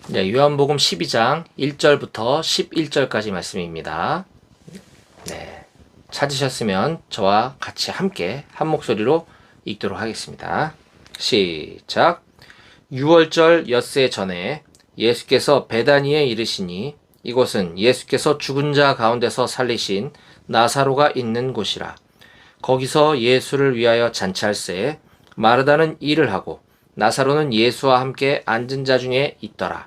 네, 요한복음 12장 1절부터 11절까지 말씀입니다. 네, 찾으셨으면 저와 같이 함께 한 목소리로 읽도록 하겠습니다. 시작. 6월절 엿새 전에 예수께서 베다니에 이르시니 이곳은 예수께서 죽은 자 가운데서 살리신 나사로가 있는 곳이라. 거기서 예수를 위하여 잔치할새 마르다는 일을 하고 나사로는 예수와 함께 앉은 자 중에 있더라.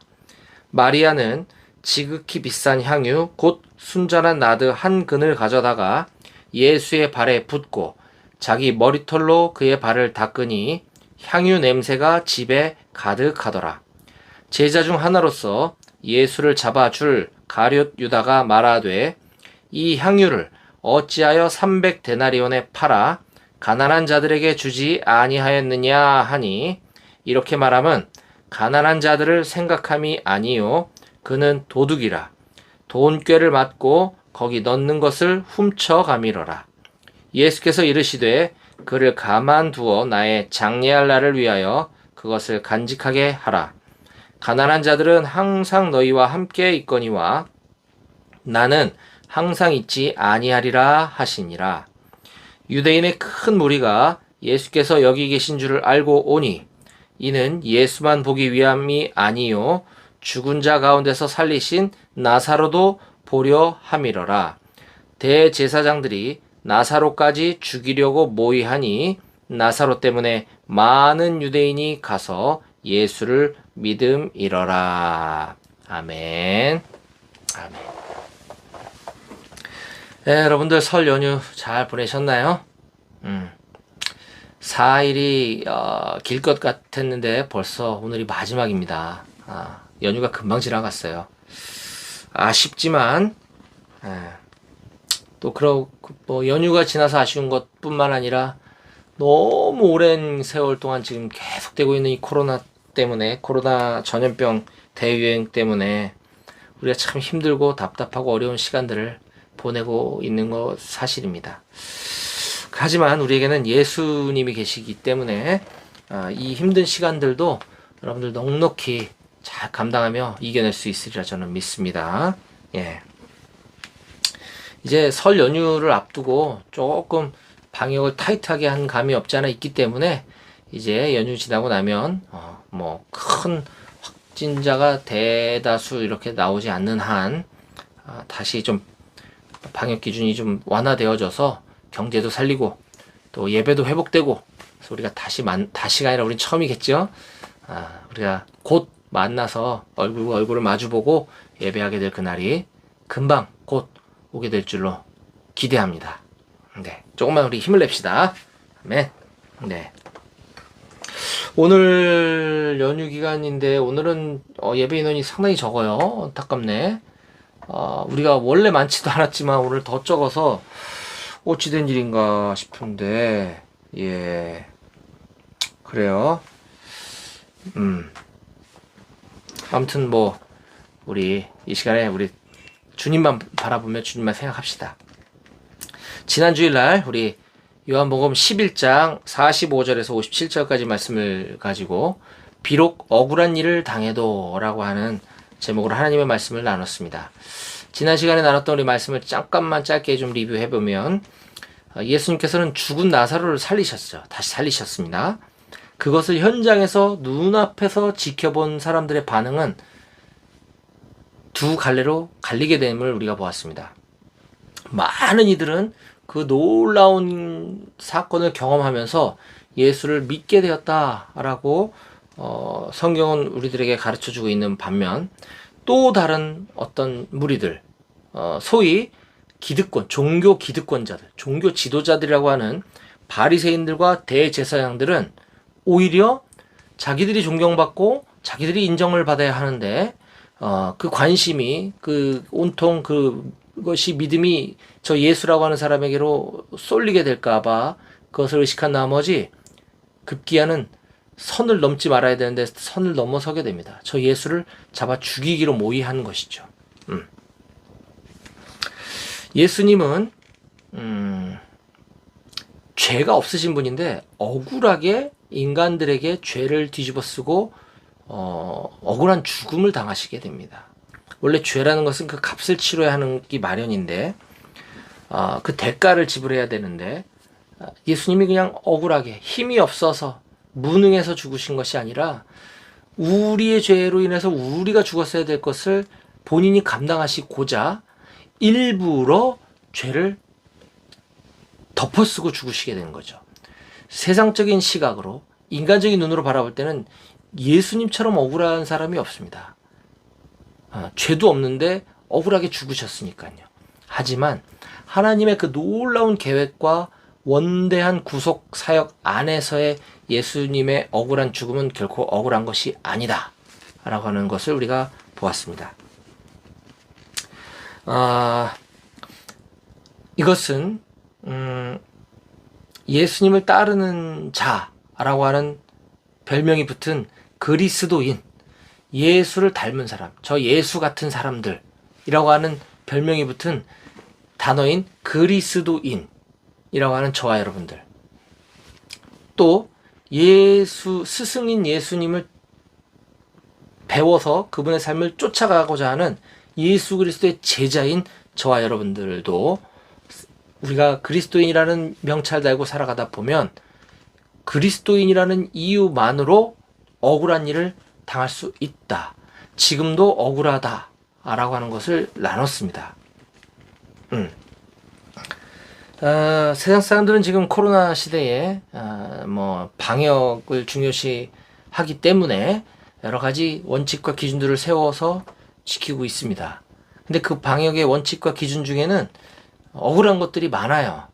마리아는 지극히 비싼 향유 곧 순전한 나드 한 근을 가져다가 예수의 발에 붓고 자기 머리털로 그의 발을 닦으니 향유 냄새가 집에 가득하더라. 제자 중 하나로서 예수를 잡아줄 가룟 유다가 말하되 이 향유를 어찌하여 300데나리온에 팔아 가난한 자들에게 주지 아니하였느냐 하니 이렇게 말하면 가난한 자들을 생각함이 아니요 그는 도둑이라. 돈꾀를 맞고 거기 넣는 것을 훔쳐가미러라. 예수께서 이르시되 그를 가만두어 나의 장례할 날을 위하여 그것을 간직하게 하라. 가난한 자들은 항상 너희와 함께 있거니와 나는 항상 있지 아니하리라 하시니라. 유대인의 큰 무리가 예수께서 여기 계신 줄을 알고 오니 이는 예수만 보기 위함이 아니요 죽은 자 가운데서 살리신 나사로도 보려 함이러라. 대제사장들이 나사로까지 죽이려고 모의하니 나사로 때문에 많은 유대인이 가서 예수를 믿음이러라. 아멘. 아멘. 네, 여러분들 설 연휴 잘 보내셨나요? 4일이 길 것 같았는데 벌써 오늘이 마지막입니다. 연휴가 금방 지나갔어요. 아쉽지만 또 뭐 연휴가 지나서 아쉬운 것뿐만 아니라 너무 오랜 세월 동안 지금 계속되고 있는 이 코로나 때문에, 코로나 전염병 대유행 때문에 우리가 참 힘들고 답답하고 어려운 시간들을 보내고 있는 것 사실입니다. 하지만 우리에게는 예수님이 계시기 때문에 이 힘든 시간들도 여러분들 넉넉히 잘 감당하며 이겨낼 수 있으리라 저는 믿습니다. 예. 이제 설 연휴를 앞두고 조금 방역을 타이트하게 한 감이 없지 않아 있기 때문에 이제 연휴 지나고 나면 뭐 큰 확진자가 대다수 이렇게 나오지 않는 한 다시 좀 방역 기준이 좀 완화되어져서 경제도 살리고 또 예배도 회복되고 그래서 우리가 다시가 아니라 우린 처음이겠죠. 우리가 곧 만나서 얼굴과 얼굴을 마주보고 예배하게 될 그날이 금방 곧 오게 될 줄로 기대합니다. 네, 조금만 우리 힘을 냅시다. 아멘. 네. 오늘 연휴 기간인데 오늘은 예배 인원이 상당히 적어요. 안타깝네. 우리가 원래 많지도 않았지만 오늘 더 적어서 어찌된 일인가 싶은데, 예, 그래요. 아무튼 뭐 우리 이 시간에 우리 주님만 바라보며 주님만 생각합시다. 지난 주일날 우리 요한복음 11장 45절에서 57절까지 말씀을 가지고 비록 억울한 일을 당해도 라고 하는 제목으로 하나님의 말씀을 나눴습니다. 지난 시간에 나눴던 우리 말씀을 잠깐만 짧게 좀 리뷰해보면 예수님께서는 죽은 나사로를 살리셨죠. 다시 살리셨습니다. 그것을 현장에서 눈앞에서 지켜본 사람들의 반응은 두 갈래로 갈리게 됨을 우리가 보았습니다. 많은 이들은 그 놀라운 사건을 경험하면서 예수를 믿게 되었다라고 성경은 우리들에게 가르쳐주고 있는 반면 또 다른 어떤 무리들, 소위 기득권, 종교 기득권자들, 종교 지도자들이라고 하는 바리새인들과 대제사장들은 오히려 자기들이 존경받고 자기들이 인정을 받아야 하는데 그 관심이 온통 그것이 믿음이 저 예수라고 하는 사람에게로 쏠리게 될까봐 그것을 의식한 나머지 급기야는 선을 넘지 말아야 되는데 선을 넘어서게 됩니다. 저 예수를 잡아 죽이기로 모의한 것이죠. 예수님은 죄가 없으신 분인데 억울하게 인간들에게 죄를 뒤집어 쓰고 억울한 죽음을 당하시게 됩니다. 원래 죄라는 것은 그 값을 치러야 하는 게 마련인데 그 대가를 지불해야 되는데 예수님이 그냥 억울하게 힘이 없어서 무능해서 죽으신 것이 아니라 우리의 죄로 인해서 우리가 죽었어야 될 것을 본인이 감당하시고자 일부러 죄를 덮어쓰고 죽으시게 되는 거죠. 세상적인 시각으로 인간적인 눈으로 바라볼 때는 예수님처럼 억울한 사람이 없습니다. 죄도 없는데 억울하게 죽으셨으니까요. 하지만 하나님의 그 놀라운 계획과 원대한 구속 사역 안에서의 예수님의 억울한 죽음은 결코 억울한 것이 아니다 라고 하는 것을 우리가 보았습니다. 이것은 예수님을 따르는 자라고 하는 별명이 붙은 그리스도인, 예수를 닮은 사람, 저 예수 같은 사람들이라고 하는 별명이 붙은 단어인 그리스도인이라고 하는 저와 여러분들, 또 스승인 예수님을 배워서 그분의 삶을 쫓아가고자 하는 예수 그리스도의 제자인 저와 여러분들도 우리가 그리스도인이라는 명찰 달고 살아가다 보면 그리스도인이라는 이유만으로 억울한 일을 당할 수 있다. 지금도 억울하다 라고 하는 것을 나눴습니다. 세상 사람들은 지금 코로나 시대에 방역을 중요시 하기 때문에 여러 가지 원칙과 기준들을 세워서 지키고 있습니다. 근데 그 방역의 원칙과 기준 중에는 억울한 것들이 많아요.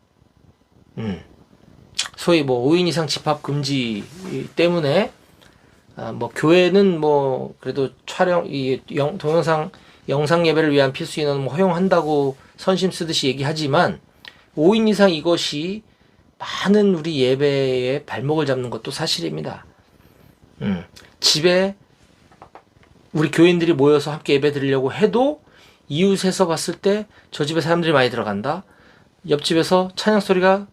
소위 5인 이상 집합 금지 때문에 교회는 그래도 촬영 동영상 영상 예배를 위한 필수 인원은 허용한다고 선심 쓰듯이 얘기하지만 5인 이상 이것이 많은 우리 예배의 발목을 잡는 것도 사실입니다. 집에 우리 교인들이 모여서 함께 예배 드리려고 해도 이웃에서 봤을 때 저 집에 사람들이 많이 들어간다. 옆집에서 찬양 소리가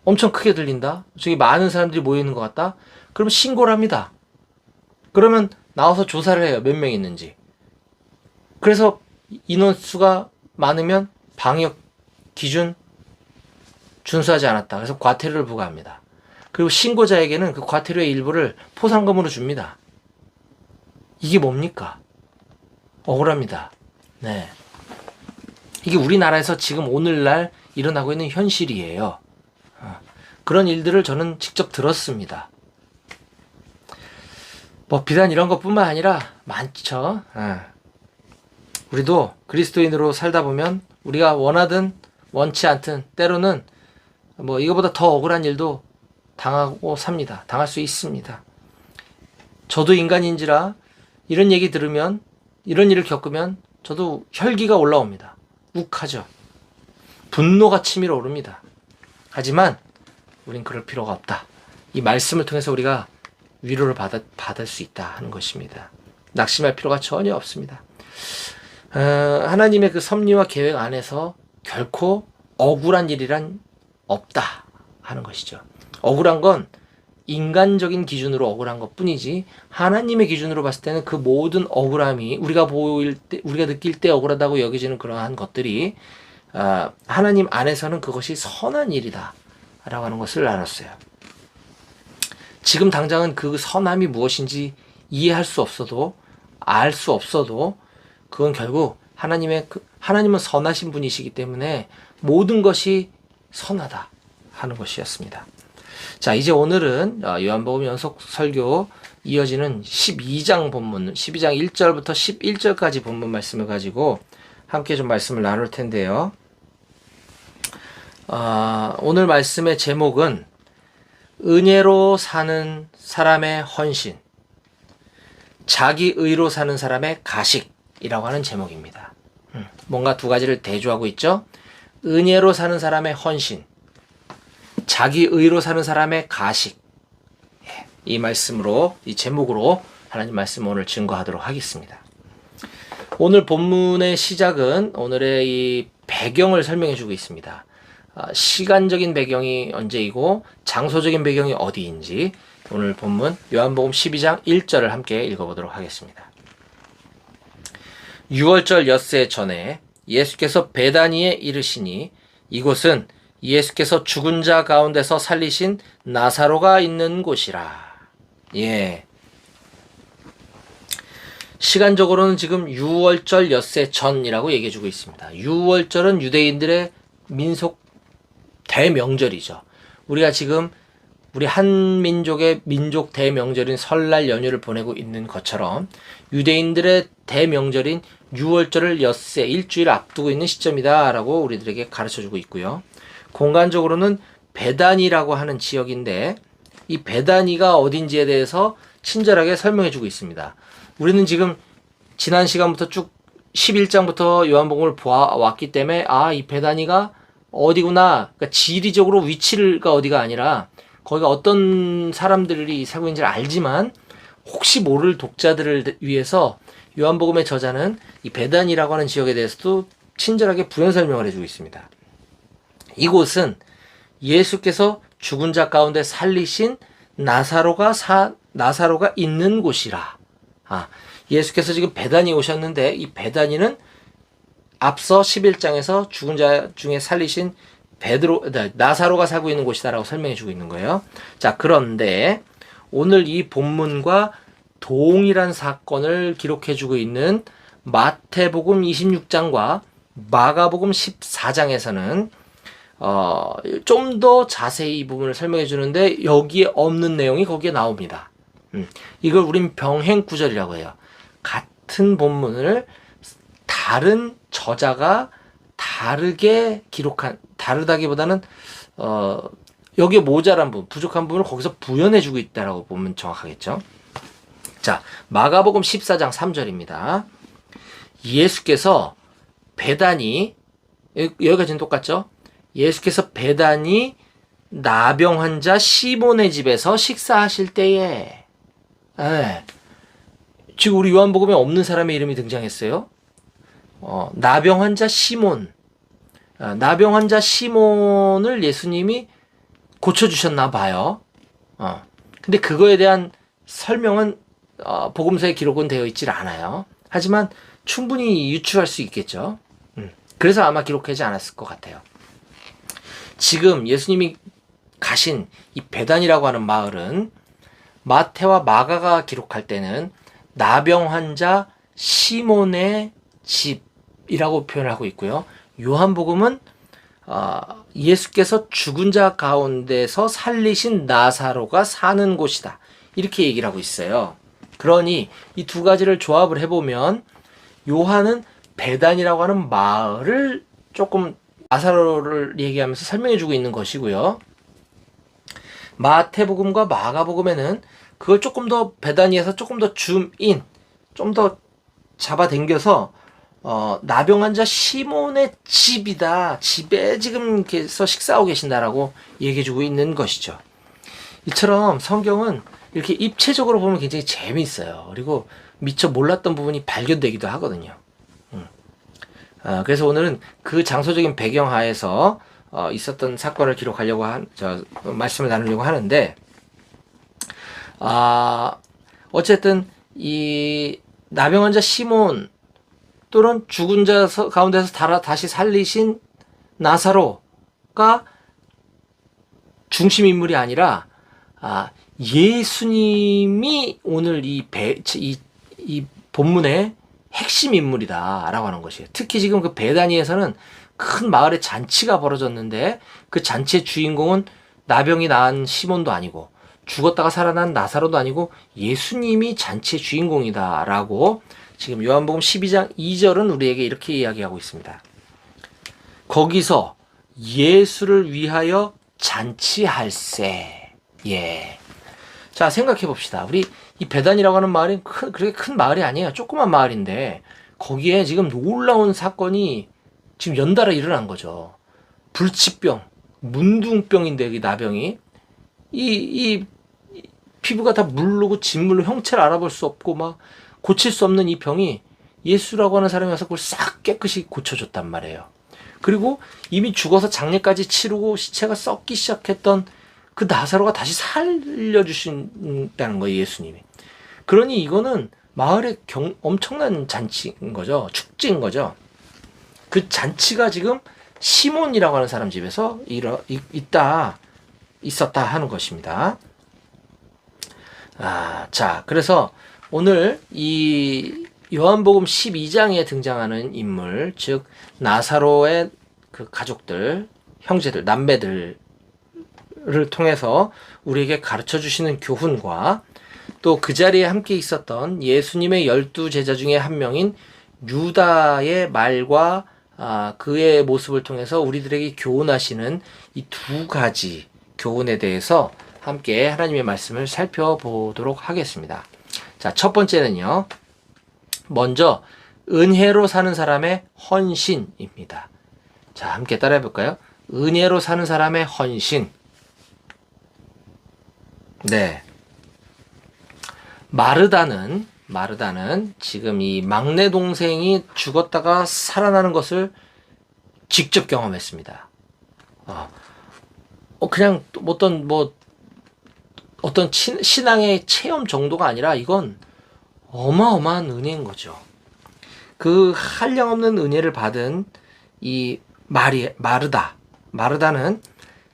엄청 크게 들린다. 저기 많은 사람들이 모여 있는 것 같다. 그러면 신고를 합니다. 그러면 나와서 조사를 해요. 몇 명 있는지. 그래서 인원수가 많으면 방역 기준 준수하지 않았다. 그래서 과태료를 부과합니다. 그리고 신고자에게는 그 과태료의 일부를 포상금으로 줍니다. 이게 뭡니까? 억울합니다. 네. 이게 우리나라에서 지금 오늘날 일어나고 있는 현실이에요. 그런 일들을 저는 직접 들었습니다. 비단 이런 것뿐만 아니라 많죠. 우리도 그리스도인으로 살다 보면 우리가 원하든 원치 않든 때로는 이거보다 더 억울한 일도 당하고 삽니다. 당할 수 있습니다. 저도 인간인지라 이런 얘기 들으면, 이런 일을 겪으면 저도 혈기가 올라옵니다. 욱하죠. 분노가 치밀어 오릅니다. 하지만 우린 그럴 필요가 없다. 이 말씀을 통해서 우리가 위로를 받을 수 있다 하는 것입니다. 낙심할 필요가 전혀 없습니다. 하나님의 그 섭리와 계획 안에서 결코 억울한 일이란 없다 하는 것이죠. 억울한 건 인간적인 기준으로 억울한 것 뿐이지 하나님의 기준으로 봤을 때는 그 모든 억울함이 우리가 느낄 때 억울하다고 여겨지는 그러한 것들이 하나님 안에서는 그것이 선한 일이다 라고 하는 것을 알았어요. 지금 당장은 그 선함이 무엇인지 이해할 수 없어도, 알 수 없어도 그건 결국 하나님은 선하신 분이시기 때문에 모든 것이 선하다 하는 것이었습니다. 자, 이제 오늘은 요한복음 연속 설교 이어지는 12장 1절부터 11절까지 본문 말씀을 가지고 함께 좀 말씀을 나눌 텐데요. 오늘 말씀의 제목은 은혜로 사는 사람의 헌신, 자기 의로 사는 사람의 가식이라고 하는 제목입니다. 뭔가 두 가지를 대조하고 있죠. 은혜로 사는 사람의 헌신, 자기 의로 사는 사람의 가식. 이 말씀으로, 이 제목으로 하나님 말씀 오늘 증거하도록 하겠습니다. 오늘 본문의 시작은 오늘의 이 배경을 설명해 주고 있습니다. 시간적인 배경이 언제이고 장소적인 배경이 어디인지 오늘 본문 요한복음 12장 1절을 함께 읽어보도록 하겠습니다. 6월절 엿새 전에 예수께서 베다니에 이르시니 이곳은 예수께서 죽은 자 가운데서 살리신 나사로가 있는 곳이라. 예. 시간적으로는 지금 6월절 엿새 전이라고 얘기해주고 있습니다. 6월절은 유대인들의 민속 대명절이죠. 우리가 지금 우리 한민족의 민족 대명절인 설날 연휴를 보내고 있는 것처럼 유대인들의 대명절인 6월절을 엿새 일주일 앞두고 있는 시점이다 라고 우리들에게 가르쳐주고 있고요. 공간적으로는 베다니라고 하는 지역인데 이 베다니가 어딘지에 대해서 친절하게 설명해주고 있습니다. 우리는 지금 지난 시간부터 쭉 11장부터 요한복음을 보아왔기 때문에 이 베다니가 어디구나, 그러니까 지리적으로 위치가 어디가 아니라 거기가 어떤 사람들이 살고 있는지 알지만 혹시 모를 독자들을 위해서 요한복음의 저자는 이 베다니라고 하는 지역에 대해서도 친절하게 부연 설명을 해주고 있습니다. 이곳은 예수께서 죽은 자 가운데 살리신 나사로가 있는 곳이라. 예수께서 지금 베다니 오셨는데 이 베다니는 앞서 11장에서 죽은 자 중에 살리신 나사로가 살고 있는 곳이다라고 설명해 주고 있는 거예요. 자, 그런데 오늘 이 본문과 동일한 사건을 기록해 주고 있는 마태복음 26장과 마가복음 14장에서는 좀 더 자세히 이 부분을 설명해 주는데 여기에 없는 내용이 거기에 나옵니다. 이걸 우린 병행 구절이라고 해요. 같은 본문을 다른 저자가 다르게 다르다기보다는 여기에 모자란 부분, 부족한 부분을 거기서 부연해주고 있다라고 보면 정확하겠죠. 자, 마가복음 14장 3절입니다. 예수께서 베다니, 여기까지는 똑같죠? 예수께서 베다니 나병 환자 시몬의 집에서 식사하실 때에, 지금 우리 요한복음에 없는 사람의 이름이 등장했어요. 나병 환자 시몬. 나병 환자 시몬을 예수님이 고쳐주셨나 봐요. 근데 그거에 대한 설명은 복음서의 기록은 되어 있질 않아요. 하지만 충분히 유추할 수 있겠죠. 그래서 아마 기록하지 않았을 것 같아요. 지금 예수님이 가신 이 베단이라고 하는 마을은 마태와 마가가 기록할 때는 나병 환자 시몬의 집이라고 표현을 하고 있고요. 요한복음은 예수께서 죽은 자 가운데서 살리신 나사로가 사는 곳이다. 이렇게 얘기를 하고 있어요. 그러니 이 두 가지를 조합을 해보면 요한은 베단이라고 하는 마을을 조금 나사로를 얘기하면서 설명해주고 있는 것이고요. 마태복음과 마가복음에는 그걸 조금 더 베다니에서 조금 더 줌인, 좀 더 잡아당겨서 나병 환자 시몬의 집이다. 집에 지금 계속 식사하고 계신다라고 얘기해주고 있는 것이죠. 이처럼 성경은 이렇게 입체적으로 보면 굉장히 재미있어요. 그리고 미처 몰랐던 부분이 발견되기도 하거든요. 그래서 오늘은 그 장소적인 배경 하에서 있었던 사건을 기록하려고 말씀을 나누려고 하는데, 어쨌든 이 나병 환자 시몬 또는 죽은 자 가운데서 다시 살리신 나사로가 중심 인물이 아니라 예수님이 오늘 이 본문의 핵심 인물이다라고 하는 것이에요. 특히 지금 그 베다니에서는 큰 마을에 잔치가 벌어졌는데 그 잔치의 주인공은 나병이 나은 시몬도 아니고 죽었다가 살아난 나사로도 아니고 예수님이 잔치의 주인공이다라고 지금 요한복음 12장 2절은 우리에게 이렇게 이야기하고 있습니다. 거기서 예수를 위하여 잔치할세. 예. 자, 생각해 봅시다. 우리 이 베단이라고 하는 마을이 그렇게 큰 마을이 아니에요. 조그만 마을인데 거기에 지금 놀라운 사건이 지금 연달아 일어난 거죠. 불치병, 문둥병인데 이 나병이 이 피부가 다 물르고 진물로 형체를 알아볼 수 없고 막 고칠 수 없는 이 병이 예수라고 하는 사람이 와서 그걸 싹 깨끗이 고쳐줬단 말이에요. 그리고 이미 죽어서 장례까지 치르고 시체가 썩기 시작했던 그 나사로가 다시 살려주신다는 거예요, 예수님이. 그러니 이거는 마을의 엄청난 잔치인 거죠. 축제인 거죠. 그 잔치가 지금 시몬이라고 하는 사람 집에서 있었다 하는 것입니다. 자, 그래서 오늘 이 요한복음 12장에 등장하는 인물, 즉 나사로의 그 가족들, 형제들, 남매들을 통해서 우리에게 가르쳐 주시는 교훈과 또 그 자리에 함께 있었던 예수님의 12제자 중에 한 명인 유다의 말과 그의 모습을 통해서 우리들에게 교훈하시는 이 두 가지 교훈에 대해서 함께 하나님의 말씀을 살펴보도록 하겠습니다. 자, 첫 번째는요. 먼저 은혜로 사는 사람의 헌신입니다. 자, 함께 따라해 볼까요? 은혜로 사는 사람의 헌신. 네. 마르다는 지금 이 막내 동생이 죽었다가 살아나는 것을 직접 경험했습니다. 그냥 어떤 신앙의 체험 정도가 아니라 이건 어마어마한 은혜인 거죠. 그 한량없는 은혜를 받은 이 마르다는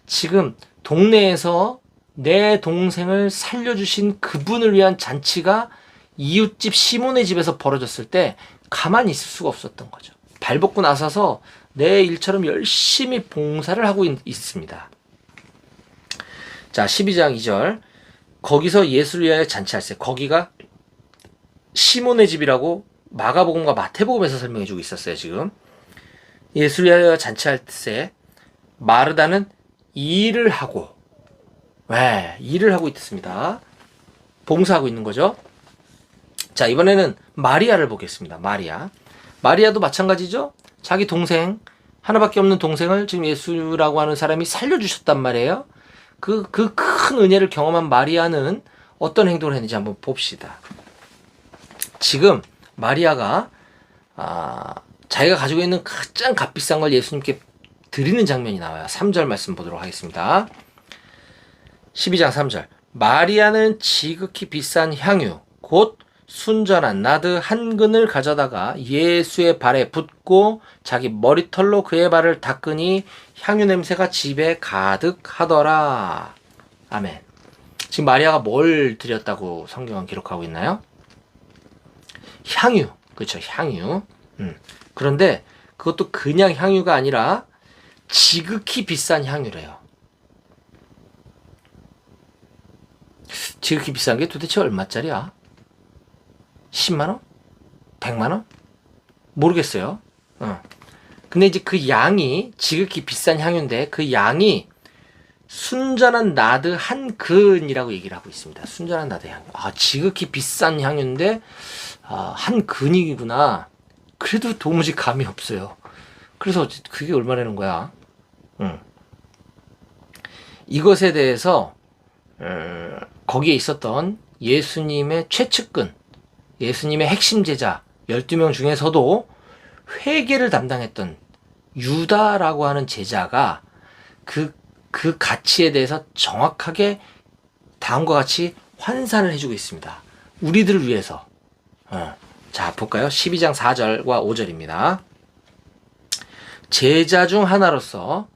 지금 동네에서 내 동생을 살려주신 그분을 위한 잔치가 이웃집 시몬의 집에서 벌어졌을 때 가만히 있을 수가 없었던 거죠. 발벗고 나서서 내 일처럼 열심히 봉사를 하고 있습니다. 자, 12장 2절. 거기서 예수를 위하여 잔치할세. 거기가 시몬의 집이라고 마가복음과 마태복음에서 설명해주고 있었어요. 지금 예수를 위하여 잔치할세. 마르다는 일을 하고 있습니다. 봉사하고 있는 거죠. 자, 이번에는 마리아를 보겠습니다. 마리아도 마찬가지죠. 자기 동생, 하나밖에 없는 동생을 지금 예수라고 하는 사람이 살려주셨단 말이에요. 그 큰 은혜를 경험한 마리아는 어떤 행동을 했는지 한번 봅시다. 지금 마리아가 자기가 가지고 있는 가장 값비싼 걸 예수님께 드리는 장면이 나와요. 3절 말씀 보도록 하겠습니다. 12장 3절. 마리아는 지극히 비싼 향유 곧 순전한 나드 한 근을 가져다가 예수의 발에 붓고 자기 머리털로 그의 발을 닦으니 향유 냄새가 집에 가득하더라. 아멘. 지금 마리아가 뭘 드렸다고 성경은 기록하고 있나요? 향유. 그렇죠. 향유. 그런데 그것도 그냥 향유가 아니라 지극히 비싼 향유래요. 지극히 비싼 게 도대체 얼마짜리야? 10만원? 100만원? 모르겠어요. 근데 이제 그 양이 지극히 비싼 향유인데 그 양이 순전한 나드 한 근이라고 얘기를 하고 있습니다. 순전한 나드 향유. 지극히 비싼 향유인데 한 근이구나. 그래도 도무지 감이 없어요. 그래서 그게 얼마라는 거야? 이것에 대해서 거기에 있었던 예수님의 최측근, 예수님의 핵심 제자 12명 중에서도 회계를 담당했던 유다라고 하는 제자가 그 가치에 대해서 정확하게 다음과 같이 환산을 해주고 있습니다. 우리들을 위해서. 자, 볼까요? 12장 4절과 5절입니다. 제자 중 하나로서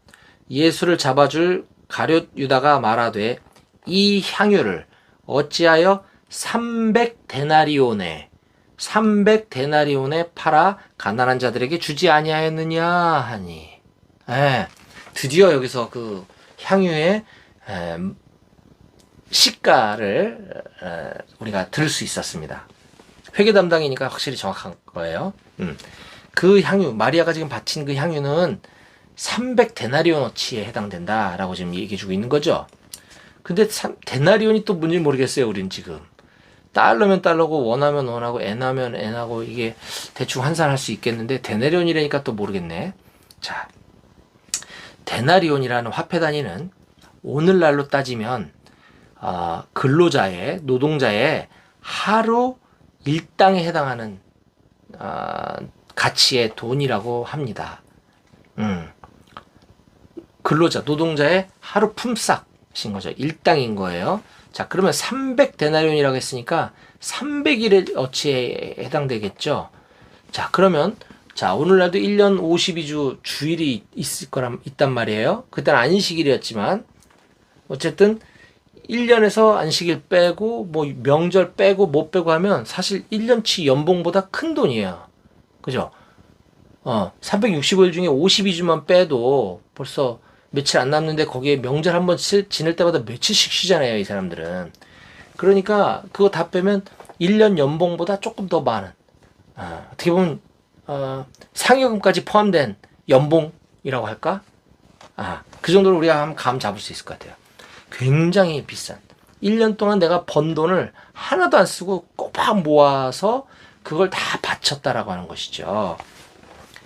예수를 잡아줄 가룟 유다가 말하되 이 향유를 어찌하여 300데나리온에 팔아 가난한 자들에게 주지 아니하였느냐 하니. 드디어 여기서 그 향유의 시가를 우리가 들을 수 있었습니다. 회계 담당이니까 확실히 정확한 거예요. 그 향유, 마리아가 지금 바친 그 향유는 300데나리온어치에 해당된다라고 지금 얘기해주고 있는 거죠. 근데 데나리온이 또 뭔지 모르겠어요. 우린 지금 달러면 달러고 원하면 원하고 엔하면 엔하고 이게 대충 환산할 수 있겠는데 데나리온이라니까 또 모르겠네. 자, 데나리온이라는 화폐 단위는 오늘날로 따지면 근로자의 노동자의 하루 일당에 해당하는 가치의 돈이라고 합니다. 근로자 노동자의 하루 품삯 하신 거죠. 일당인 거예요. 자, 그러면 300데나리온이라고 했으니까 300일의 어치에 해당되겠죠. 자, 그러면 자, 오늘날도 1년 52주 주일이 있단 말이에요. 그때는 안식일이었지만 어쨌든 1년에서 안식일 빼고 뭐 명절 빼고 못 빼고 하면 사실 1년치 연봉보다 큰 돈이에요. 그죠? 365일 중에 52주만 빼도 벌써 며칠 안 남는데 거기에 명절 한번 지낼 때마다 며칠씩 쉬잖아요, 이 사람들은. 그러니까 그거 다 빼면 1년 연봉보다 조금 더 많은, 어떻게 보면 상여금까지 포함된 연봉이라고 할까? 그 정도로 우리가 한번 감 잡을 수 있을 것 같아요. 굉장히 비싼. 1년 동안 내가 번 돈을 하나도 안 쓰고 꼬박 모아서 그걸 다 바쳤다라고 하는 것이죠.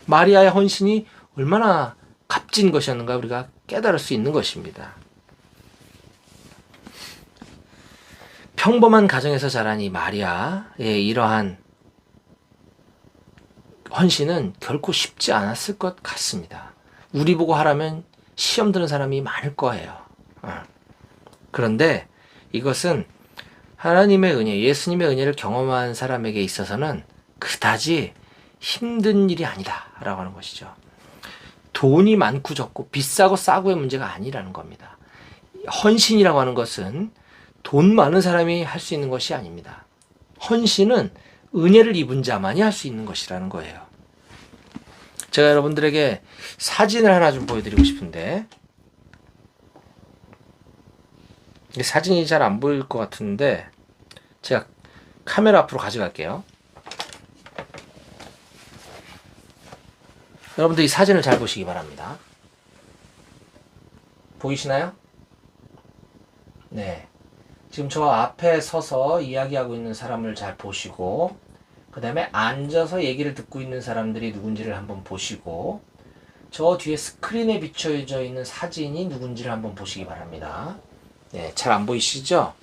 마리아의 헌신이 얼마나 값진 것이었는가 우리가 깨달을 수 있는 것입니다. 평범한 가정에서 자란 이 마리아의 이러한 헌신은 결코 쉽지 않았을 것 같습니다. 우리 보고 하라면 시험 드는 사람이 많을 거예요. 그런데 이것은 하나님의 은혜, 예수님의 은혜를 경험한 사람에게 있어서는 그다지 힘든 일이 아니다 라고 하는 것이죠. 돈이 많고 적고 비싸고 싸고의 문제가 아니라는 겁니다. 헌신이라고 하는 것은 돈 많은 사람이 할 수 있는 것이 아닙니다. 헌신은 은혜를 입은 자만이 할 수 있는 것이라는 거예요. 제가 여러분들에게 사진을 하나 좀 보여드리고 싶은데, 사진이 잘 안 보일 것 같은데 제가 카메라 앞으로 가져갈게요. 여러분들 이 사진을 잘 보시기 바랍니다. 보이시나요? 네. 지금 저 앞에 서서 이야기하고 있는 사람을 잘 보시고, 그 다음에 앉아서 얘기를 듣고 있는 사람들이 누군지를 한번 보시고, 저 뒤에 스크린에 비춰져 있는 사진이 누군지를 한번 보시기 바랍니다. 네, 잘 안 보이시죠?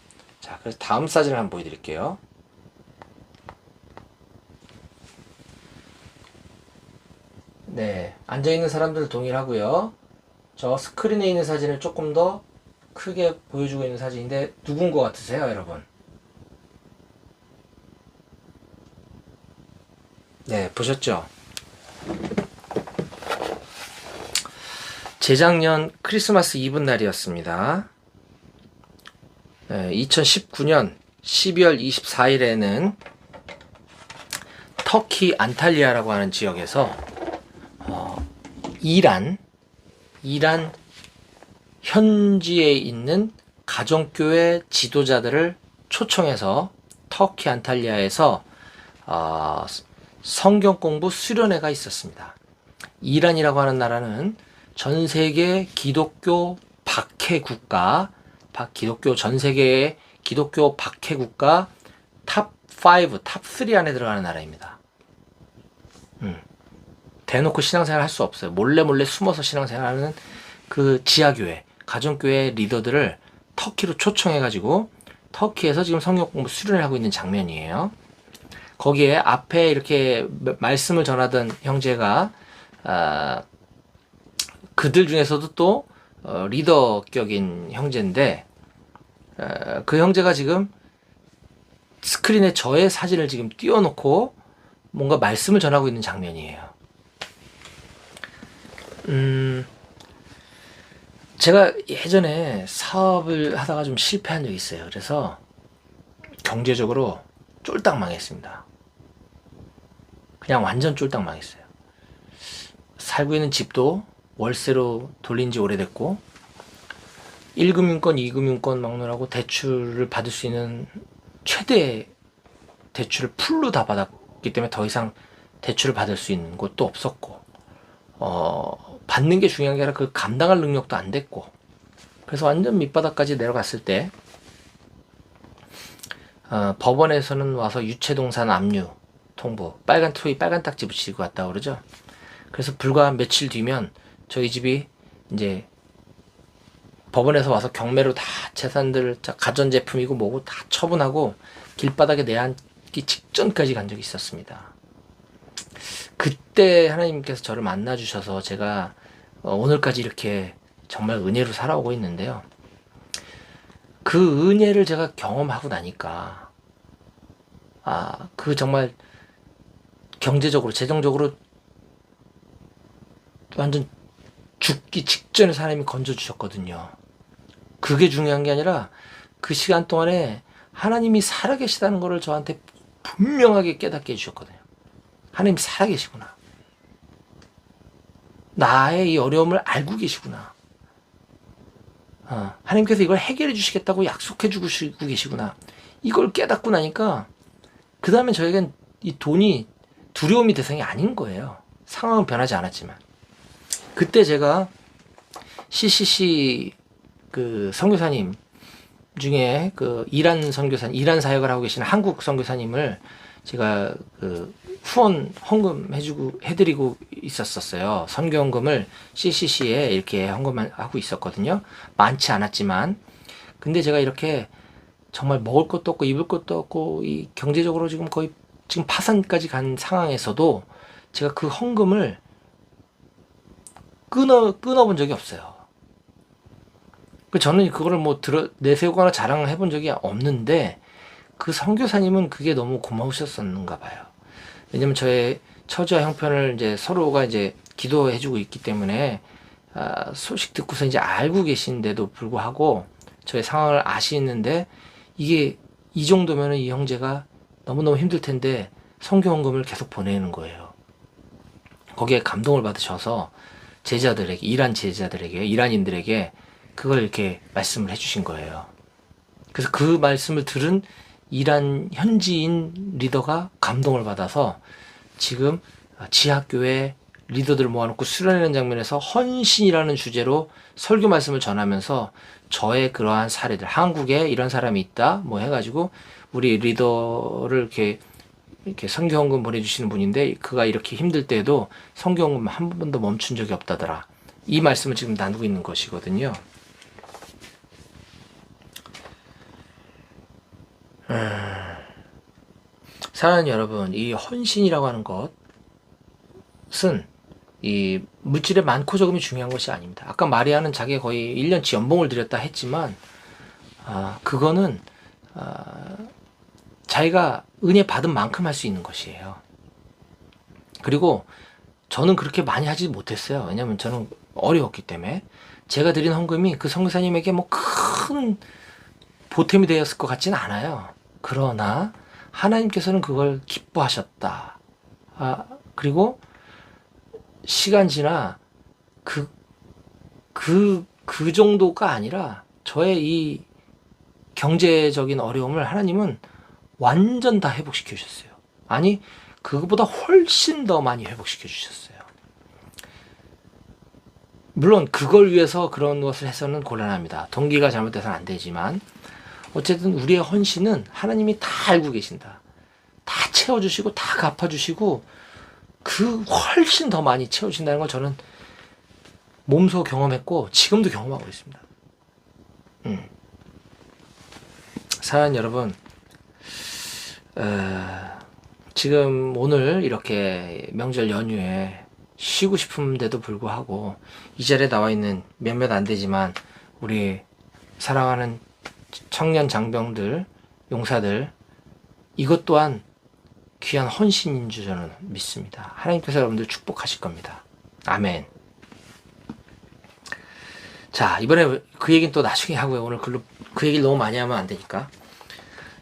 자, 그래서 다음 사진을 한번 보여드릴게요. 네, 앉아있는 사람들 동일하고요. 저 스크린에 있는 사진을 조금 더 크게 보여주고 있는 사진인데 누군 것 같으세요, 여러분? 네, 보셨죠? 재작년 크리스마스 이브 날이었습니다. 2019년 12월 24일에는 터키 안탈리아라고 하는 지역에서 이란 현지에 있는 가정교회 지도자들을 초청해서 터키 안탈리아에서 성경 공부 수련회가 있었습니다. 이란이라고 하는 나라는 전 세계 기독교 박해 국가, 기독교 전 세계의 기독교 박해 국가 탑5, 탑3 안에 들어가는 나라입니다. 대놓고 신앙생활 할 수 없어요. 몰래 숨어서 신앙생활하는 그 지하교회, 가정교회 리더들을 터키로 초청해가지고 터키에서 지금 성경 공부 수련을 하고 있는 장면이에요. 거기에 앞에 이렇게 말씀을 전하던 형제가 그들 중에서도 또 리더격인 형제인데, 그 형제가 지금 스크린에 저의 사진을 지금 띄워놓고 뭔가 말씀을 전하고 있는 장면이에요. 제가 예전에 사업을 하다가 좀 실패한 적이 있어요. 그래서 경제적으로 쫄딱 망했습니다. 그냥 완전 쫄딱 망했어요. 살고 있는 집도 월세로 돌린 지 오래됐고, 1금융권, 2금융권 막느라고 대출을 받을 수 있는 최대 대출을 풀로 다 받았기 때문에 더 이상 대출을 받을 수 있는 곳도 없었고, 받는 게 중요한 게 아니라 그 감당할 능력도 안 됐고, 그래서 완전 밑바닥까지 내려갔을 때 법원에서는 와서 유체동산 압류 통보, 빨간 딱지 붙이고 왔다 그러죠. 그래서 불과 며칠 뒤면 저희 집이 이제 법원에서 와서 경매로 다 재산들, 가전제품이고 뭐고 다 처분하고 길바닥에 내앉기 직전까지 간 적이 있었습니다. 그때 하나님께서 저를 만나주셔서 제가 오늘까지 이렇게 정말 은혜로 살아오고 있는데요. 그 은혜를 제가 경험하고 나니까 그 정말 경제적으로 재정적으로 완전 죽기 직전에 하나님이 건져주셨거든요. 그게 중요한 게 아니라 그 시간 동안에 하나님이 살아계시다는 것을 저한테 분명하게 깨닫게 해주셨거든요. 하나님 살아계시구나. 나의 이 어려움을 알고 계시구나. 하나님께서 이걸 해결해 주시겠다고 약속해 주고 계시구나. 이걸 깨닫고 나니까 그 다음에 저에겐 이 돈이 두려움이 대상이 아닌 거예요. 상황은 변하지 않았지만. 그때 제가 CCC 그 선교사님 중에 그 이란 사역을 하고 계시는 한국 선교사님을 제가 그 후원 헌금 해드리고 있었어요. 선교헌금을 CCC에 이렇게 헌금하고 있었거든요. 많지 않았지만. 근데 제가 이렇게 정말 먹을 것도 없고 입을 것도 없고 이 경제적으로 지금 거의 지금 파산까지 간 상황에서도 제가 그 헌금을 끊어본 적이 없어요. 저는 그거를 뭐 내세우거나 자랑해 본 적이 없는데 그 선교사님은 그게 너무 고마우셨었는가 봐요. 왜냐면 저의 처지와 형편을 이제 서로가 이제 기도해주고 있기 때문에 소식 듣고서 이제 알고 계신데도 불구하고 저의 상황을 아시는데 이게 이 정도면은 이 형제가 너무너무 힘들 텐데 선교헌금을 계속 보내는 거예요. 거기에 감동을 받으셔서 제자들에게 이란인들에게 그걸 이렇게 말씀을 해주신 거예요. 그래서 그 말씀을 들은 이란 현지인 리더가 감동을 받아서 지금 지하교회 리더들을 모아놓고 수련하는 장면에서 헌신이라는 주제로 설교 말씀을 전하면서 저의 그러한 사례들, 한국에 이런 사람이 있다 뭐 해가지고 우리 리더를 이렇게 선교헌금 보내주시는 분인데 그가 이렇게 힘들 때에도 선교헌금 한 번도 멈춘 적이 없다더라. 이 말씀을 지금 나누고 있는 것이거든요. 사랑하는 여러분, 이 헌신이라고 하는 것은 이 물질의 많고 적음이 중요한 것이 아닙니다. 아까 마리아는 자기가 거의 1년치 연봉을 드렸다 했지만 그거는 자기가 은혜 받은 만큼 할 수 있는 것이에요. 그리고 저는 그렇게 많이 하지 못했어요. 왜냐면 저는 어려웠기 때문에. 제가 드린 헌금이 그 선교사님에게 뭐 큰 보탬이 되었을 것 같지는 않아요. 그러나 하나님께서는 그걸 기뻐하셨다. 그리고 시간 지나 그 정도가 아니라 저의 이 경제적인 어려움을 하나님은 완전 다 회복시켜 주셨어요. 아니, 그거보다 훨씬 더 많이 회복시켜 주셨어요. 물론 그걸 위해서 그런 것을 해서는 곤란합니다. 동기가 잘못돼서는 안 되지만 어쨌든 우리의 헌신은 하나님이 다 알고 계신다. 다 채워주시고 다 갚아주시고 그 훨씬 더 많이 채워주신다는 걸 저는 몸소 경험했고 지금도 경험하고 있습니다. 사랑하는 여러분, 지금 오늘 이렇게 명절 연휴에 쉬고 싶은데도 불구하고 이 자리에 나와 있는 몇몇 안 되지만 우리 사랑하는 청년 장병들, 용사들, 이것 또한 귀한 헌신인 줄 저는 믿습니다. 하나님께서 여러분들 축복하실 겁니다. 아멘. 자, 이번에 그 얘기는 또 나중에 하고요. 오늘 그 얘기를 너무 많이 하면 안 되니까.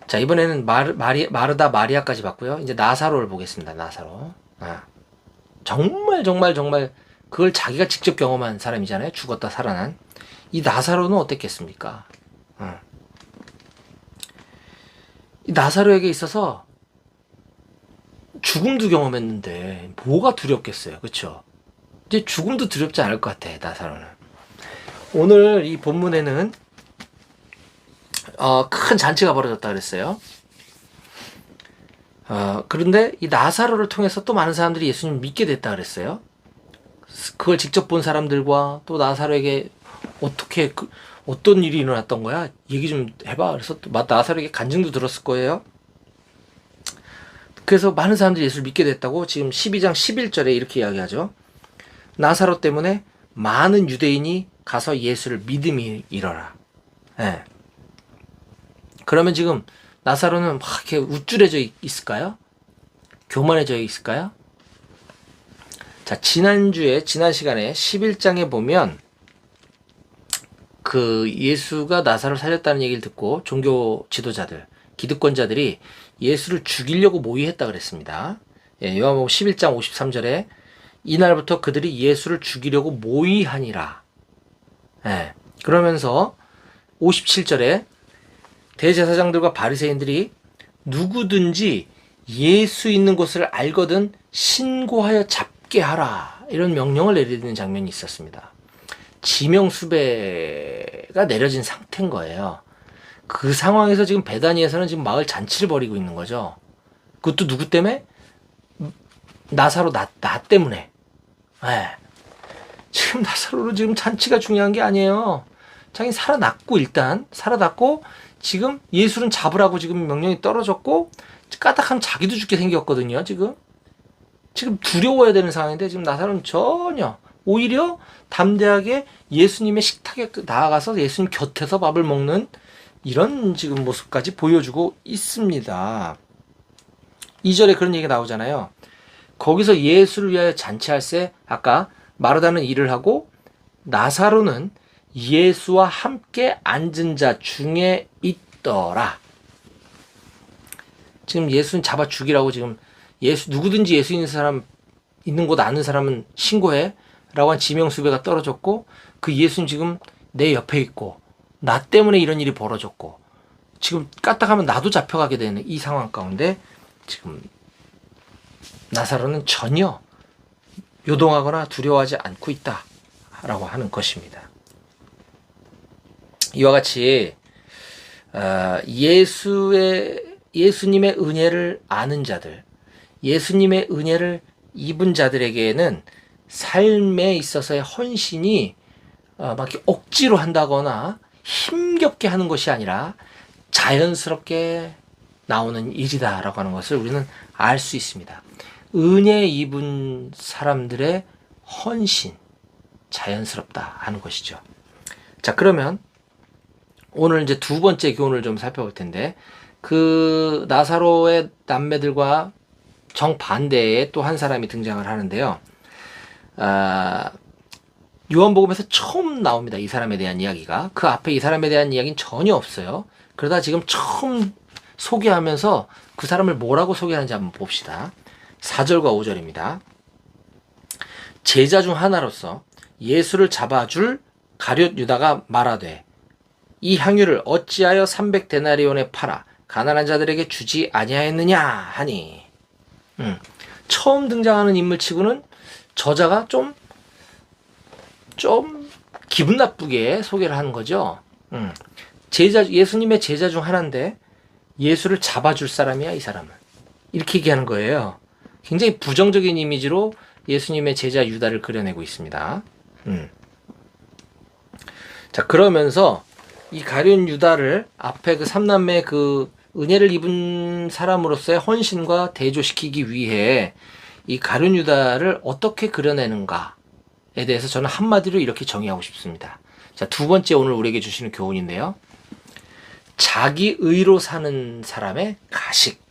자, 이번에는 마르다 마리아까지 봤고요. 이제 나사로를 보겠습니다. 나사로. 정말 그걸 자기가 직접 경험한 사람이잖아요. 죽었다 살아난. 이 나사로는 어땠겠습니까? 이 나사로에게 있어서 죽음도 경험했는데 뭐가 두렵겠어요. 그렇죠? 이제 죽음도 두렵지 않을 것 같아. 나사로는. 오늘 이 본문에는 큰 잔치가 벌어졌다 그랬어요. 그런데 이 나사로를 통해서 또 많은 사람들이 예수님을 믿게 됐다 그랬어요. 그걸 직접 본 사람들과 또 나사로에게 어떻게 어떤 일이 일어났던 거야? 얘기 좀 해봐. 그래서 또 나사로에게 간증도 들었을 거예요. 그래서 많은 사람들이 예수를 믿게 됐다고 지금 12장 11절에 이렇게 이야기하죠. 나사로 때문에 많은 유대인이 가서 예수를 믿음이 일어라. 네. 그러면 지금 나사로는 막 이렇게 우쭐해져 있을까요? 교만해져 있을까요? 자, 지난 시간에 11장에 보면 그 예수가 나사로를 살렸다는 얘기를 듣고 종교 지도자들, 기득권자들이 예수를 죽이려고 모의했다 그랬습니다. 예, 요한복음 11장 53절에 이날부터 그들이 예수를 죽이려고 모의하니라. 예, 그러면서 57절에 대제사장들과 바리새인들이 누구든지 예수 있는 곳을 알거든 신고하여 잡게 하라, 이런 명령을 내리는 장면이 있었습니다. 지명수배가 내려진 상태인 거예요. 그 상황에서 지금 베다니에서는 지금 마을 잔치를 벌이고 있는 거죠. 그것도 누구 때문에? 나사로 나 때문에. 네. 지금 나사로로 지금 잔치가 중요한 게 아니에요. 자기 살아났고, 일단 살아났고 지금 예수는 잡으라고 지금 명령이 떨어졌고, 까딱하면 자기도 죽게 생겼거든요. 지금 두려워야 되는 상황인데 지금 나사로는 전혀, 오히려 담대하게 예수님의 식탁에 나아가서 예수님 곁에서 밥을 먹는 이런 지금 모습까지 보여주고 있습니다. 2절에 그런 얘기가 나오잖아요. 거기서 예수를 위하여 잔치할세 아까 마르다는 일을 하고 나사로는 예수와 함께 앉은 자 중에 있더라. 지금 예수는 잡아 죽이라고 지금 누구든지 예수 있는 사람, 있는 곳 아는 사람은 신고해 라고 한 지명수배가 떨어졌고, 그 예수는 지금 내 옆에 있고 나 때문에 이런 일이 벌어졌고 지금 까딱하면 나도 잡혀가게 되는 이 상황 가운데 지금 나사로는 전혀 요동하거나 두려워하지 않고 있다라고 하는 것입니다. 이와 같이 예수님의 은혜를 아는 자들, 예수님의 은혜를 입은 자들에게는 삶에 있어서의 헌신이 막 이렇게 억지로 한다거나 힘겹게 하는 것이 아니라 자연스럽게 나오는 일이다라고 하는 것을 우리는 알 수 있습니다. 은혜 입은 사람들의 헌신, 자연스럽다 하는 것이죠. 자, 그러면 오늘 이제 두 번째 교훈을 좀 살펴볼 텐데, 그 나사로의 남매들과 정반대의 또 한 사람이 등장을 하는데요. 요한복음에서 처음 나옵니다. 이 사람에 대한 이야기가. 그 앞에 이 사람에 대한 이야기는 전혀 없어요. 그러다 지금 처음 소개하면서 그 사람을 뭐라고 소개하는지 한번 봅시다. 4절과 5절입니다. 제자 중 하나로서 예수를 잡아줄 가룟 유다가 말하되 이 향유를 어찌하여 300데나리온에 팔아 가난한 자들에게 주지 아니하였느냐 하니. 처음 등장하는 인물치고는 저자가 좀 기분 나쁘게 소개를 하는 거죠. 예수님의 제자 중 하나인데 예수를 잡아줄 사람이야, 이 사람은. 이렇게 얘기하는 거예요. 굉장히 부정적인 이미지로 예수님의 제자 유다를 그려내고 있습니다. 자, 그러면서 이 가룟 유다를 앞에 그 삼남매 그 은혜를 입은 사람으로서의 헌신과 대조시키기 위해 이 가룟 유다를 어떻게 그려내는가에 대해서 저는 한마디로 이렇게 정의하고 싶습니다. 자, 두 번째 오늘 우리에게 주시는 교훈인데요. 자기 의로 사는 사람의 가식.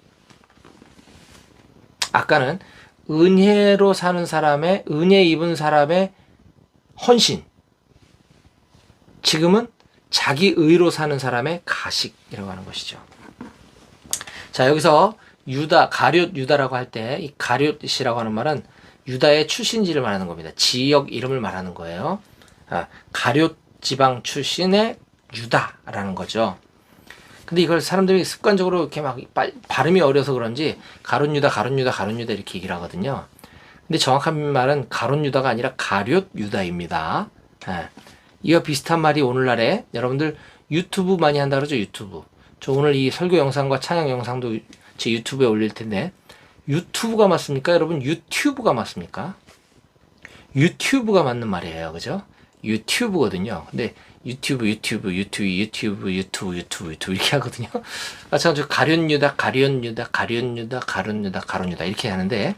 아까는 은혜로 사는 사람의, 은혜 입은 사람의 헌신. 지금은 자기 의로 사는 사람의 가식이라고 하는 것이죠. 자, 여기서 가룟 유다라고 할 때 이 가룟이라고 하는 말은 유다의 출신지를 말하는 겁니다. 지역 이름을 말하는 거예요. 가룟 지방 출신의 유다라는 거죠. 근데 이걸 사람들이 습관적으로 이렇게 막 발음이 어려서 그런지 가룟 유다 이렇게 얘기를 하거든요. 근데 정확한 말은 가룟 유다가 아니라 가룟 유다입니다. 이와 비슷한 말이 오늘날에 여러분들 유튜브 많이 한다 그러죠. 유튜브. 저 오늘 이 설교 영상과 찬양 영상도 제 유튜브에 올릴 텐데, 유튜브가 맞습니까? 여러분, 유튜브가 맞습니까? 유튜브가 맞는 말이에요. 그죠? 유튜브거든요. 근데 유튜브 이렇게 하거든요. 참, 저 가룟 유다 이렇게 하는데,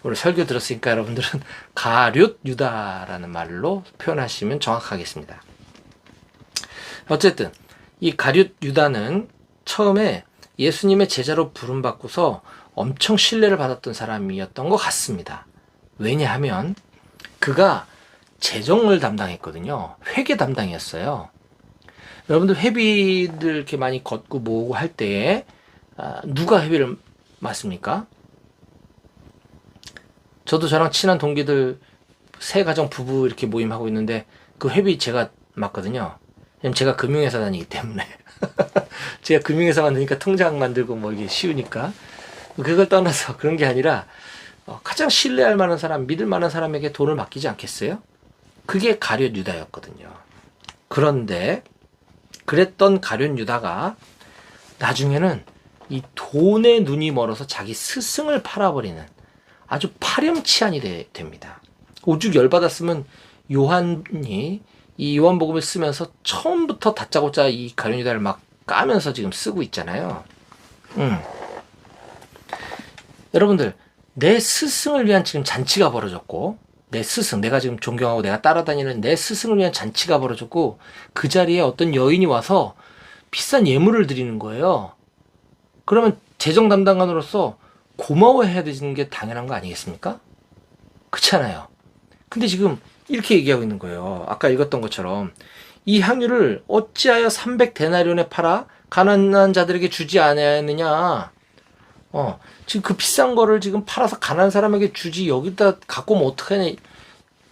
오늘 설교 들었으니까 여러분들은 가룟 유다라는 말로 표현하시면 정확하겠습니다. 어쨌든 이 가룟 유다는 처음에 예수님의 제자로 부름받고서 엄청 신뢰를 받았던 사람이었던 것 같습니다. 왜냐하면 그가 재정을 담당했거든요. 회계 담당이었어요. 여러분들 회비들 이렇게 많이 걷고 모으고 할 때에 누가 회비를 맡습니까? 저도 저랑 친한 동기들 세 가정 부부 이렇게 모임하고 있는데 그 회비 제가 맡거든요. 왜냐면 제가 금융회사 다니기 때문에. 제가 금융회사 만드니까 통장 만들고 뭐 이게 쉬우니까. 그걸 떠나서 그런 게 아니라 가장 신뢰할 만한 사람, 믿을 만한 사람에게 돈을 맡기지 않겠어요? 그게 가룟 유다였거든요. 그런데 그랬던 가룟 유다가 나중에는 이 돈에 눈이 멀어서 자기 스승을 팔아버리는 아주 파렴치한이 됩니다. 오죽 열받았으면 요한이 이 요한복음을 쓰면서 처음부터 다짜고짜 이 가룟 유다를 막 까면서 지금 쓰고 있잖아요. 여러분들, 내 스승을 위한 지금 잔치가 벌어졌고, 내 스승, 내가 지금 존경하고 내가 따라다니는 내 스승을 위한 잔치가 벌어졌고, 그 자리에 어떤 여인이 와서 비싼 예물을 드리는 거예요. 그러면 재정 담당관으로서 고마워해야 되는 게 당연한 거 아니겠습니까? 그렇잖아요. 근데 지금 이렇게 얘기하고 있는 거예요. 아까 읽었던 것처럼 이 향유를 어찌하여 300데나리온에 팔아 가난한 자들에게 주지 않았느냐. 지금 그 비싼 거를 지금 팔아서 가난한 사람에게 주지 여기다 갖고 오면 어떡하냐.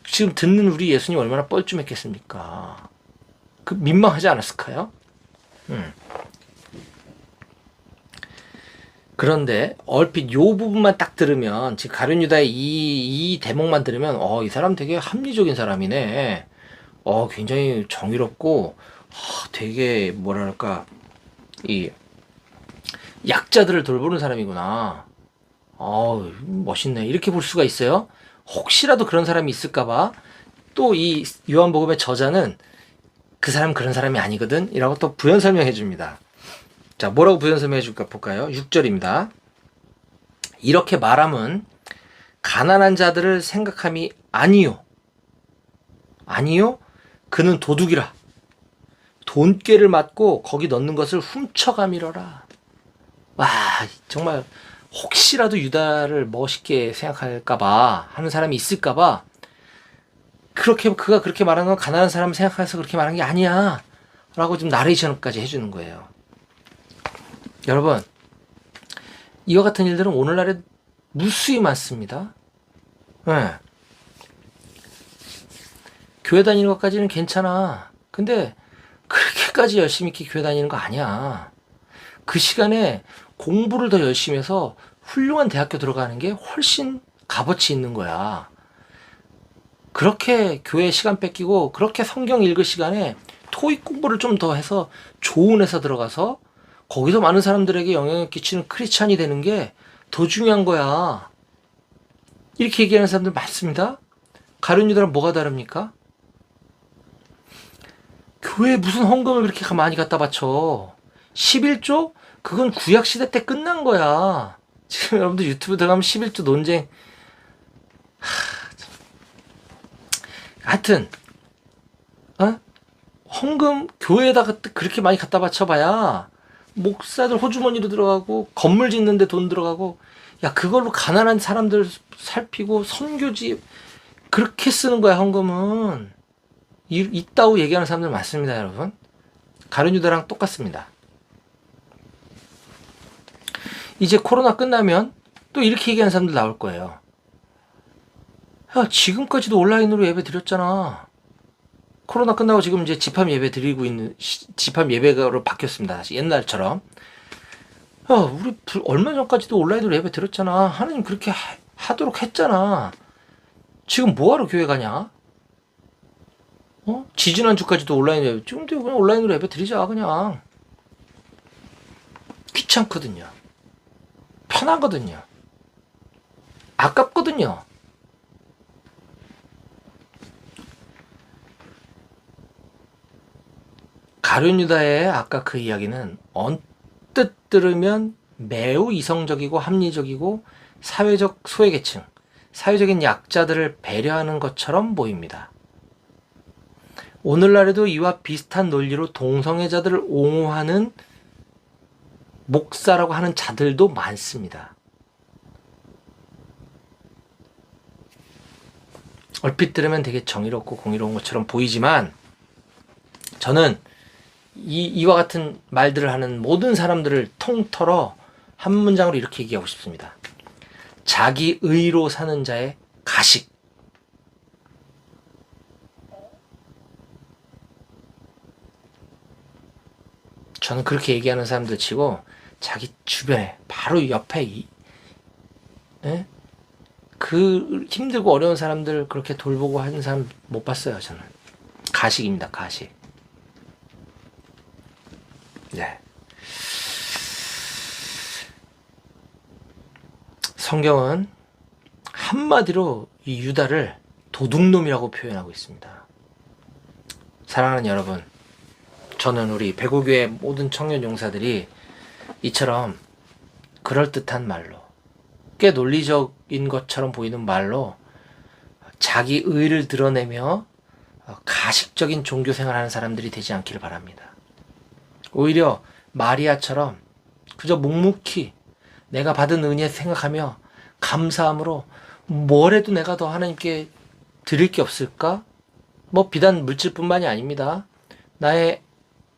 지금 듣는 우리 예수님 얼마나 뻘쭘했겠습니까? 그 민망하지 않았을까요? 그런데 얼핏 요 부분만 딱 들으면 지금 가룟 유다의 이 대목만 들으면 이 사람 되게 합리적인 사람이네. 굉장히 정의롭고 되게 뭐랄까 이 약자들을 돌보는 사람이구나. 멋있네. 이렇게 볼 수가 있어요. 혹시라도 그런 사람이 있을까봐 또 이 요한복음의 저자는 그 사람 그런 사람이 아니거든 이라고 또 부연 설명해 줍니다. 자, 뭐라고 부연 설명해 줄까 볼까요? 6절입니다. 이렇게 말함은 가난한 자들을 생각함이 아니요. 그는 도둑이라. 돈꾀를 맞고 거기 넣는 것을 훔쳐가미러라. 와, 정말 혹시라도 유다를 멋있게 생각할까봐 하는 사람이 있을까봐 그가 그렇게 말하는 건 가난한 사람 생각해서 그렇게 말하는 게 아니야 라고 좀 나레이션까지 해주는 거예요. 여러분, 이와 같은 일들은 오늘날에 무수히 많습니다. 네. 교회 다니는 것까지는 괜찮아. 근데 그렇게까지 열심히 이렇게 교회 다니는 거 아니야. 그 시간에 공부를 더 열심히 해서 훌륭한 대학교 들어가는 게 훨씬 값어치 있는 거야. 그렇게 교회 시간 뺏기고 그렇게 성경 읽을 시간에 토익 공부를 좀 더 해서 좋은 회사 들어가서 거기서 많은 사람들에게 영향을 끼치는 크리스찬이 되는 게 더 중요한 거야. 이렇게 얘기하는 사람들 많습니다. 가룟 유다랑 뭐가 다릅니까? 교회에 무슨 헌금을 그렇게 많이 갖다 바쳐. 11조? 그건 구약시대 때 끝난 거야. 지금 여러분들 유튜브 들어가면 11조 논쟁. 하여튼 헌금 교회에다가 그렇게 많이 갖다 바쳐봐야 목사들 호주머니로 들어가고 건물 짓는데 돈 들어가고 야 그걸로 가난한 사람들 살피고 선교지 그렇게 쓰는 거야 헌금은. 있다고 얘기하는 사람들 많습니다 여러분. 가룟 유다랑 똑같습니다. 이제 코로나 끝나면 또 이렇게 얘기하는 사람들 나올 거예요. 야 지금까지도 온라인으로 예배 드렸잖아. 코로나 끝나고 지금 이제 집합 예배 드리고 있는 집합 예배가로 바뀌었습니다. 다시 옛날처럼. 야 우리 얼마 전까지도 온라인으로 예배 드렸잖아. 하나님 그렇게 하도록 했잖아. 지금 뭐하러 교회 가냐? 지지난주까지도 온라인 예배 지금도 그냥 온라인으로 예배 드리자. 그냥 귀찮거든요. 편하거든요. 아깝거든요. 가룟 유다의 아까 그 이야기는 언뜻 들으면 매우 이성적이고 합리적이고 사회적 소외계층, 사회적인 약자들을 배려하는 것처럼 보입니다. 오늘날에도 이와 비슷한 논리로 동성애자들을 옹호하는 목사라고 하는 자들도 많습니다. 얼핏 들으면 되게 정의롭고 공의로운 것처럼 보이지만 저는 이와 같은 말들을 하는 모든 사람들을 통틀어 한 문장으로 이렇게 얘기하고 싶습니다. 자기 의로 사는 자의 가식. 저는 그렇게 얘기하는 사람들 치고 자기 주변에 바로 옆에 그 힘들고 어려운 사람들 그렇게 돌보고 하는 사람 못 봤어요. 저는 가식입니다. 가식. 네. 성경은 한마디로 이 유다를 도둑놈이라고 표현하고 있습니다. 사랑하는 여러분, 저는 우리 배구교회 모든 청년 용사들이 이처럼 그럴듯한 말로, 꽤 논리적인 것처럼 보이는 말로 자기 의를 드러내며 가식적인 종교 생활하는 사람들이 되지 않기를 바랍니다. 오히려 마리아처럼 그저 묵묵히 내가 받은 은혜 생각하며 감사함으로 뭘 해도 내가 더 하나님께 드릴 게 없을까? 뭐 비단 물질뿐만이 아닙니다. 나의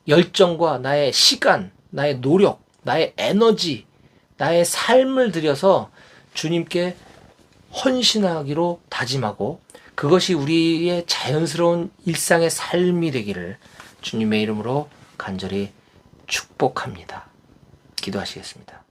열정과 나의 시간, 나의 노력, 나의 에너지, 나의 삶을 들여서 주님께 헌신하기로 다짐하고 그것이 우리의 자연스러운 일상의 삶이 되기를 주님의 이름으로 간절히 축복합니다. 기도하시겠습니다.